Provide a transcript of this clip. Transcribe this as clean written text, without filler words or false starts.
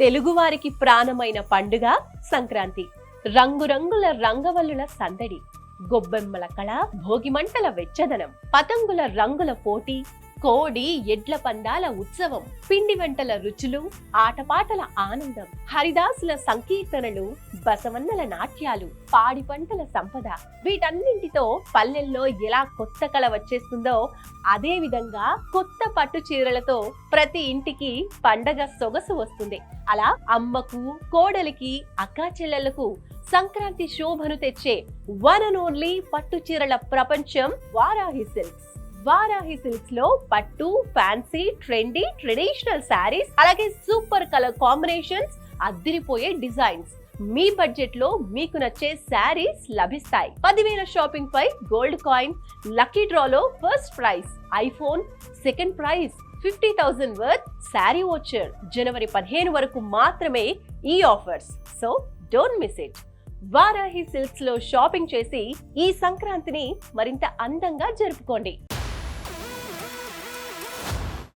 తెలుగువారికి ప్రాణమైన పండుగ సంక్రాంతి. రంగురంగుల రంగవల్లుల సందడి, గొబ్బెమ్మల కళ, భోగిమంటల వెచ్చదనం, పతంగుల రంగుల పోటీ, కోడి ఎడ్ల పందాల ఉత్సవం, పిండి వంటల రుచులు, ఆటపాటల ఆనందం, హరిదాసుల సంకీర్తనలు, బసవన్నల నాట్యాలు, పాడి పంటల సంపద. వీటన్నింటితో పల్లెల్లో ఎలా కొత్త కళ వచ్చేస్తుందో అదే విధంగా కొత్త పట్టు చీరలతో ప్రతి ఇంటికి పండగ సొగసు వస్తుంది. అలా అమ్మకు, కోడలికి, అక్కా చెల్లెళ్లకు సంక్రాంతి శోభను తెచ్చే వన్ అండ్ ఓన్లీ పట్టు చీరల ప్రపంచం వారాహి సిల్క్స్. వారాహి సిల్క్స్ లో పట్టు, ఫ్యాన్సీ, ట్రెండీ, ట్రెడిషనల్ శారీస్, అలాగే సూపర్ కలర్ కాంబినేషన్స్, అద్దిరిపోయే డిజైన్స్. మీ బడ్జెట్ లో మీకు నచ్చే శారీస్ లభిస్తాయి. 10,000 షాపింగ్ పై గోల్డ్ కాయిన్, లక్కీ డ్రాలో first prize, iPhone, second prize, 50,000 worth sari voucher. జనవరి 15 వరకు మాత్రమే ఈ offers. So don't miss it. Varahi silks లో షాపింగ్ చేసి ఈ సంక్రాంతిని మరింత అందంగా జరుపుకోండి.